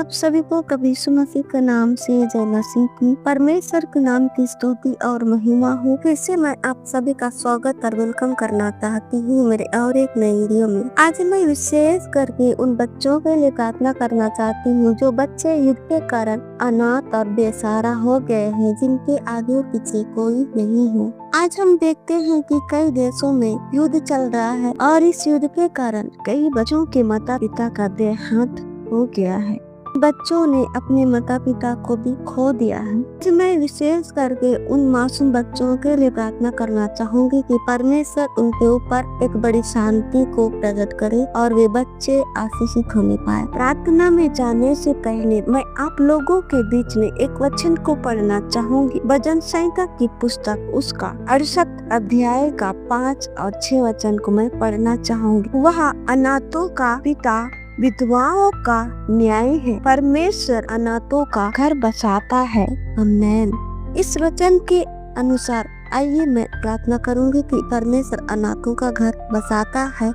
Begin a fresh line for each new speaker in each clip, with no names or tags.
आप सभी को प्रभु यीशु मसीह के नाम से जय मसीह की। परमेश्वर के नाम की स्तुति और महिमा हो। फिर से मैं आप सभी का स्वागत और वेलकम करना चाहती हूँ मेरे और एक नई वीडियो में। आज मैं विशेष करके उन बच्चों के लिए प्रार्थना करना चाहती हूँ जो बच्चे युद्ध के कारण अनाथ और बेसहारा हो गए हैं, जिनके आगे पीछे कोई नहीं है। आज हम देखते हैं कि कई देशों में युद्ध चल रहा है और इस युद्ध के कारण कई बच्चों के माता पिता का देहांत हो गया है। बच्चों ने अपने माता पिता को भी खो दिया है। आज मैं विशेष करके उन मासूम बच्चों के लिए प्रार्थना करना चाहूंगी कि परमेश्वर उनके ऊपर एक बड़ी शांति को प्रकट करे और वे बच्चे आशीषित होने पाए। प्रार्थना में जाने से पहले मैं आप लोगों के बीच में एक वचन को पढ़ना चाहूंगी। भजन संहिता की पुस्तक उसका 68 अध्याय का 5 और 6 वचन को मैं पढ़ना चाहूंगी। वह अनाथों का पिता, विधवाओं का न्याय है। परमेश्वर अनाथों का घर बसाता है। आमीन। इस वचन के अनुसार आइए मैं प्रार्थना करूंगी कि परमेश्वर अनाथों का घर बसाता है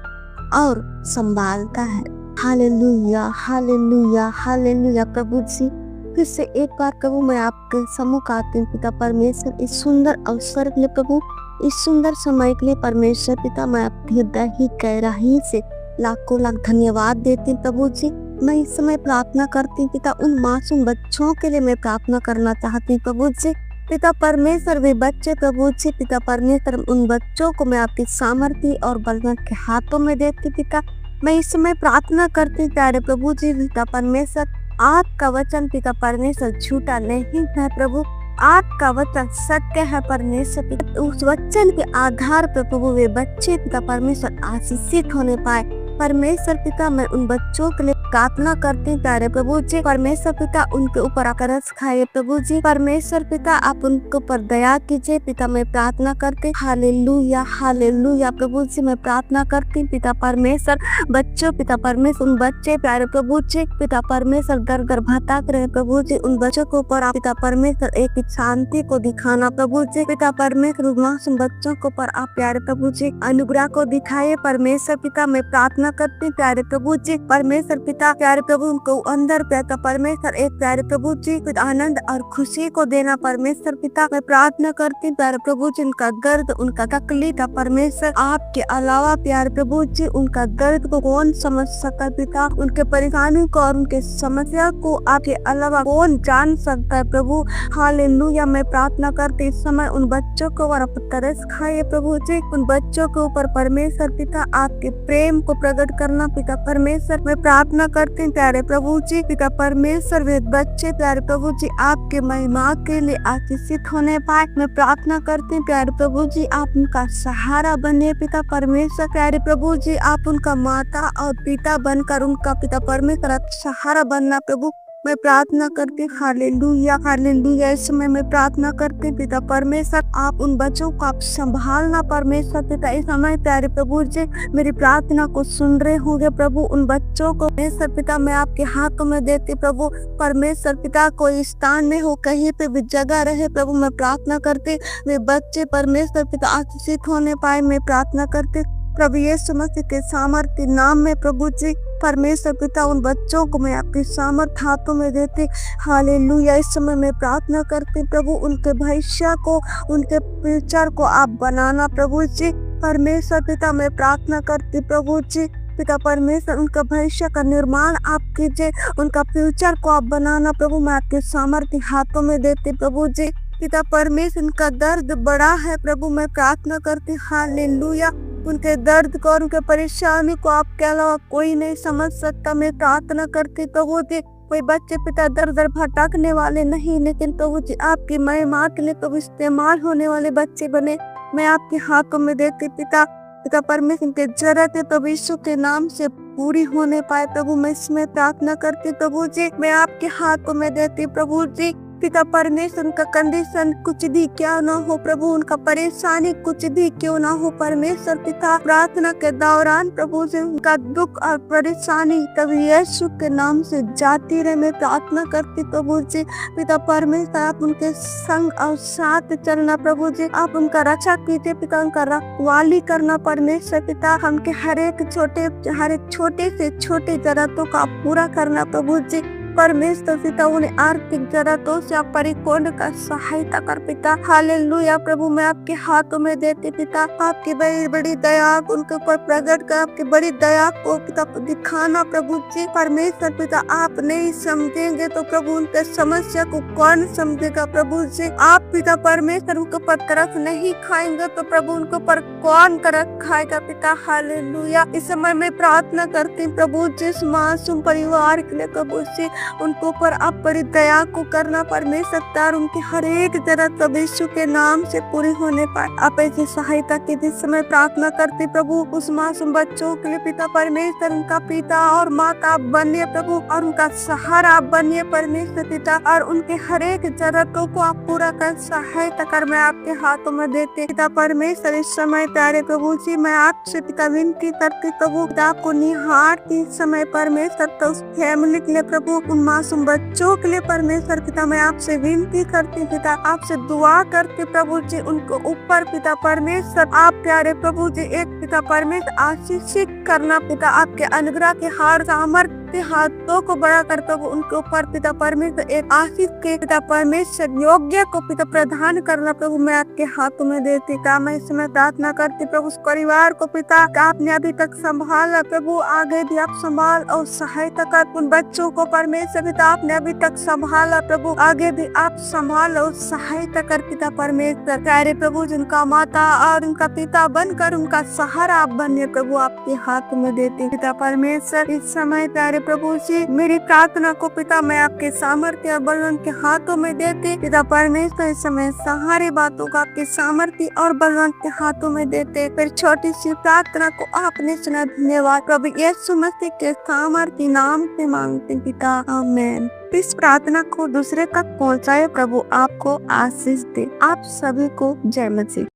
और संभालता है। Hallelujah, hallelujah, hallelujah. प्रभु जी, फिर से एक बार प्रभु मैं आपके सम्मुख आती हूँ पिता परमेश्वर, इस सुंदर अवसर के लिए प्रभु, इस सुंदर समय के लिए परमेश्वर पिता, मैं आपके हृदय ही गहराई से लाखों लाख धन्यवाद देती हूँ प्रभु जी। मैं इस समय प्रार्थना करती हूँ पिता, उन मासूम बच्चों के लिए मैं प्रार्थना करना चाहती हूँ प्रभु जी। पिता परमेश्वर, वे बच्चे प्रभु जी, पिता परमेश्वर, उन बच्चों को मैं आपकी सामर्थ्य और बलवान के हाथों में देती पिता। मैं इस समय प्रार्थना करती प्यारे प्रभु जी, पिता परमेश्वर, आपका वचन पिता परमेश्वर झूठा नहीं है प्रभु, आपका वचन सत्य है परमेश्वर। उस वचन के आधार पर प्रभु वे बच्चे पिता परमेश्वर आशीषित होने पाए। परमेश्वर पिता, मैं उन बच्चों के लिए प्रार्थना करती हूँ प्यारे प्रभु जी। परमेश्वर पिता, उनके ऊपर आकर्ष खाए प्रभु जी। परमेश्वर पिता, आप उनके ऊपर दया कीजिए पिता, मैं प्रार्थना करती। Hallelujah, hallelujah. प्रभु जी, मैं प्रार्थना करती पिता परमेश्वर, बच्चों पिता परमेश्वर, उन बच्चे प्यारे प्रभु जी पिता परमेश्वर दर दर भटक रहे प्रभु जी, उन बच्चों के ऊपर आप पिता परमेश्वर एक शांति को दिखाना प्रभु जी। पिता परमेश्वर, मासूम बच्चों के ऊपर आप प्यारे प्रभु जी अनुग्रह को दिखाए परमेश्वर पिता। मैं प्रार्थना करते प्यारे प्रभु जी। परमेश्वर पिता, प्यारे प्रभु, उनको अंदर पिता परमेश्वर एक प्यारे प्रभु जी आनंद और खुशी को देना परमेश्वर पिता। मैं प्रार्थना करती प्यारे प्रभु जी, उनका दर्द, उनका तकलीफ परमेश्वर, आपके अलावा प्यारे प्रभु जी उनका दर्द को कौन समझ सकता पिता, उनके परेशानी को और उनके समस्या को आपके अलावा कौन जान सकता है प्रभु। हालेलुया। मैं प्रार्थना करती इस समय उन बच्चों को और तरस खाए प्रभु जी, उन बच्चों के ऊपर परमेश्वर पिता आपके प्रेम को प्रकट करना पिता परमेश्वर। मैं प्रार्थना करती हूँ प्यारे प्रभु जी पिता परमेश्वर, वे बच्चे प्यारे प्रभु जी आपके महिमा के लिए आशीषित होने पाए। मैं प्रार्थना करती हूँ प्यारे प्रभु जी, आप उनका सहारा बने पिता परमेश्वर। प्यारे प्रभु जी, आप उनका माता और पिता बनकर उनका पिता परमेश्वर सहारा बनना प्रभु। मैं प्रार्थना करती हालेलुया, हालेलुया। इस समय मैं प्रार्थना करती पिता परमेश्वर, आप उन बच्चों को आप संभालना परमेश्वर पिता। इस समय प्यारे प्रभु जी मेरी प्रार्थना को सुन रहे होंगे प्रभु, उन बच्चों को परमेश्वर पिता मैं आपके हाथों में देती प्रभु परमेश्वर पिता। कोई स्थान में हो, कहीं पे भी जगह रहे प्रभु, मैं प्रार्थना करती वे बच्चे परमेश्वर पिता आशीषित होने पाए। मैं प्रार्थना करती प्रभु यीशु मसीह के सामर्थ्य नाम में प्रभु जी परमेश्वर पिता, उन बच्चों को मैं आपके सामर्थ हाथों में देती। हालेलुया। इस समय मैं प्रार्थना करती प्रभु, उनके भविष्य को, उनके फ्यूचर को आप बनाना प्रभु जी परमेश्वर पिता। मैं प्रार्थना करती प्रभु जी पिता परमेश्वर, उनका भविष्य का निर्माण आप कीजिए, उनका फ्यूचर को आप बनाना प्रभु। मैं आपके सामर्थ्य हाथों में देती प्रभु जी पिता परमेश्वर। उनका दर्द बड़ा है प्रभु, मैं प्रार्थना करती हालेलुया। उनके दर्द को और उनके परेशानी को आपके अलावा कोई नहीं समझ सकता। मैं प्रार्थना करती प्रभु जी, कोई बच्चे पिता दर दर भटकने वाले नहीं, लेकिन प्रभु जी आपकी महिमा के लिए तो इस्तेमाल होने वाले बच्चे बने। मैं आपके हाथों में देती पिता, पिता परमेश्वर के जरूरत है प्रभु यीशु के नाम से पूरी होने पाए प्रभु। मैं इसमें प्रार्थना करती प्रभु जी, मैं आपके हाथों में देती प्रभु जी पिता परमेश्वर। उनका कंडीशन कुछ भी क्या ना हो प्रभु, उनका परेशानी कुछ भी क्यों ना हो परमेश्वर पिता, प्रार्थना के दौरान प्रभु से उनका दुख और परेशानी तब यीशु के नाम से जाती रहे। मैं प्रार्थना करती प्रभु जी पिता परमेश्वर, आप उनके संग और साथ चलना प्रभु जी, आप उनका रक्षा कीजिए पिता, उनका रखवाली करना परमेश्वर पिता। हमके हर एक छोटे से छोटे जरूरतों का पूरा करना प्रभु जी परमेश्वर पिता उन्हें आर्थिक जरूरतों से आप परिपूर्ण कर सहायता कर पिता। हालेलुया प्रभु, मैं आपके हाथों में देती पिता, आपकी बड़ी बड़ी दया उनके ऊपर प्रकट कर, आपकी बड़ी दया को पिता दिखाना प्रभु जी। परमेश्वर पिता आप नहीं समझेंगे तो प्रभु उनके समस्या को कौन समझेगा प्रभु जी। आप पिता परमेश्वर उनके ऊपर तरस नहीं खाएंगे तो प्रभु उनके ऊपर कौन तरस खाएगा पिता। हालेलुया। इस समय मैं प्रार्थना करती हूँ प्रभु जिस मासूम परिवार के लिए प्रभु जी, उनके ऊपर आप बड़ी दया को करना परमेश्वर, उनकी हर एक जरूरत प्रभु यीशु के नाम से पूरी होने पाए आप ऐसी सहायता की। जिस समय प्रार्थना करती प्रभु उस मासूम बच्चों के लिए पिता परमेश्वर, उनका पिता और माता आप बनिए प्रभु, और उनका सहारा आप बनिए परमेश्वर पिता, और उनके हर एक जरूरतों को आप पूरा कर सहायता कर। मैं आपके हाथों में देते पिता परमेश्वर इस समय प्यारे प्रभु जी, मैं आपसे पिता विनती करती प्रभु पिता आपको निहारती इस समय परमेश्वर, तो उस फैमिली के लिए प्रभु, उन मासूम बच्चों के लिए परमेश्वर पिता मैं आपसे विनती करती पिता, आपसे दुआ करती प्रभु जी, उनको ऊपर पिता परमेश्वर आप प्यारे प्रभु जी एक पिता परमेश्वर आशीषित करना पिता, आपके अनुग्रह के हार सामर्थ्य हाथों को बड़ा कर प्रभु उनके ऊपर पिता परमेश्वर एक आशीष के पिता परमेश्वर योग्य को पिता प्रदान करना प्रभु मैं आपके हाथों में देती था। मैं इसमें प्रार्थना करती प्रभु उस परिवार को पिता आपने अभी तक संभाला प्रभु, आगे भी आप संभाल और सहायता कर। उन बच्चों को परमेश्वर पिता आपने अभी तक संभाला प्रभु, आगे भी आप संभाल और सहायता कर पिता परमेश्वर। प्यारे प्रभु जिनका माता और उनका पिता बनकर उनका सहारा आप बनिए प्रभु, आपके हाथ में देते पिता परमेश्वर। इस समय प्यारे प्रभु जी मेरी प्रार्थना को पिता मैं आपके सामर्थ्य और बलवान के हाथों में देते पिता परमेश्वर। इस समय सारी बातों को आपके सामर्थ्य और बलवान के हाथों में देते। फिर छोटी सी प्रार्थना को आपने सुना, धन्यवाद प्रभु यीशु मसीह के सामर्थ्य नाम से मांगते पिता, आमीन। इस प्रार्थना को दूसरे तक पहुंचाए, प्रभु आपको आशीष दे। आप सभी को जय मसीह।